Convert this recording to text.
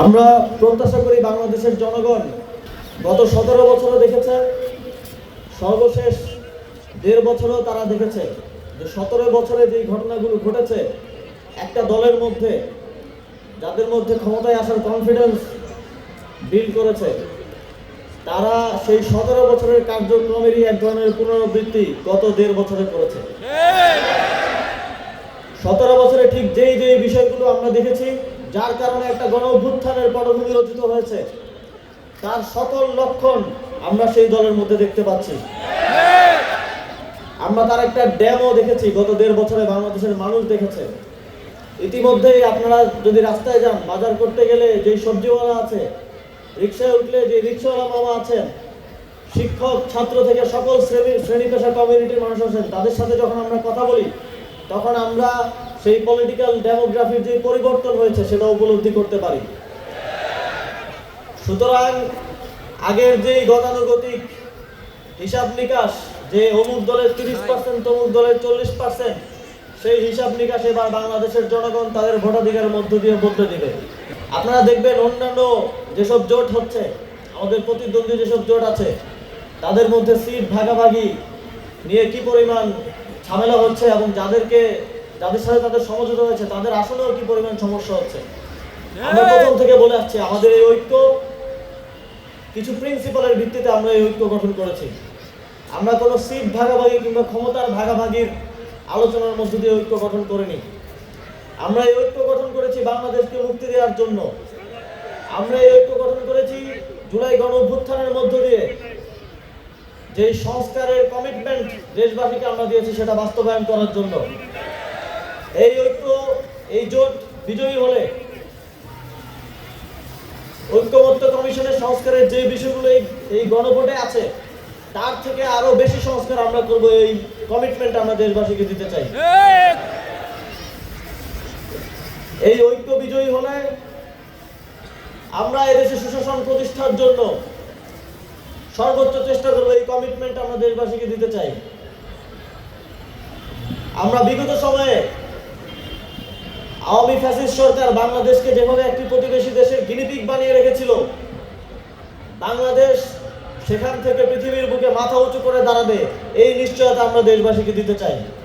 আমরা প্রত্যাশা করি বাংলাদেশের জনগণ গত 17 বছরে দেখেছে, সর্বশেষ 1.5 বছরেও তারা দেখেছে যে 17 বছরে যে ঘটনাগুলো ঘটেছে, একটা দলের মধ্যে যাদের মধ্যে ক্ষমতায় আসার কনফিডেন্স বিল্ড করেছে, তারা সেই 17 বছরের কার্যক্রমেরই এক ধরনের পুনরাবৃত্তি গত 1.5 বছরে করেছে। 17 বছরে ঠিক যেই বিষয়গুলো আমরা দেখেছি, যার কারণে একটা গণ অভ্যুত্থানের পটভূমি রচিত হয়েছে, তার সকল লক্ষণ আমরা সেই দলের মধ্যে দেখতে পাচ্ছি। আমরা তার একটা ড্যামও দেখেছি, গত 1.5 বছরে বাংলাদেশের মানুষ দেখেছে। ইতিমধ্যেই আপনারা যদি রাস্তায় যান, বাজার করতে গেলে যেই সবজিওয়ালা আছে, রিক্সায় উঠলে যে রিক্সাওয়ালা মামা আছেন, শিক্ষক ছাত্র থেকে সকল শ্রেণী পেশা কমিউনিটির মানুষ আছেন, তাদের সাথে যখন আমরা কথা বলি, তখন আমরা সেই পলিটিক্যাল ডেমোগ্রাফির যে পরিবর্তন হয়েছে সেটা উপলব্ধি করতে পারি। সুতরাং আগের যে গতানুগতিক হিসাব নিকাশ, যে অমুক দলের 30%, তমুক দলের 40%, সেই হিসাব নিকাশ এবার বাংলাদেশের জনগণ তাদের ভোটাধিকারের মধ্য দিয়ে বদলে দিবে। আপনারা দেখবেন অন্যান্য যেসব জোট হচ্ছে, আমাদের প্রতিদ্বন্দ্বী যেসব জোট আছে, তাদের মধ্যে সিট ভাগাভাগি নিয়ে কি পরিমাণ ঝামেলা হচ্ছে, এবং যাদের সাথে তাদের সমঝোতা হয়েছে তাদের আসলেও কি পরিমাণ সমস্যা হচ্ছে। আমরা প্রথম থেকে বলে আসছি, আমাদের এই ঐক্য কিছু প্রিন্সিপালের ভিত্তিতে আমরা এই ঐক্য গঠন করেছি। আমরা কোনো সিট ভাগাভাগি কিংবা ক্ষমতার ভাগাভাগির আলোচনার মধ্য দিয়ে ঐক্য গঠন করিনি। আমরা এই ঐক্য গঠন করেছি বাংলাদেশকে মুক্তি দেওয়ার জন্য। আমরা এই ঐক্য গঠন করেছি জুলাই গণ অভ্যুত্থানের মধ্য দিয়ে যেই সংস্কারের কমিটমেন্ট দেশবাসীকে আমরা দিয়েছি সেটা বাস্তবায়ন করার জন্য। এই ঐক্য, এই জোট বিজয়ী হলে ঐক্যমত্য কমিশনের সংস্কারের যে বিষয়গুলো এই গণভোটে আছে, তার থেকে আরো বেশি সংস্কার আমরা করব। এই কমিটমেন্ট আমরা দেশবাসীকে দিতে চাই। এই ঐক্য বিজয়ী হলে আমরা এদেশে সুশাসন প্রতিষ্ঠার জন্য সর্বোচ্চ চেষ্টা করব। এই কমিটমেন্ট আমরা দেশবাসীকে দিতে চাই। আমরা বিগত সময়ে আওয়ামী ফ্যাসিস্ট সরকার বাংলাদেশকে যেভাবে একটি প্রতিবেশী দেশের গিনিপিগ বানিয়ে রেখেছিল, বাংলাদেশ সেখান থেকে পৃথিবীর বুকে মাথা উঁচু করে দাঁড়াবে, এই নিশ্চয়তা আমরা দেশবাসীকে দিতে চাই।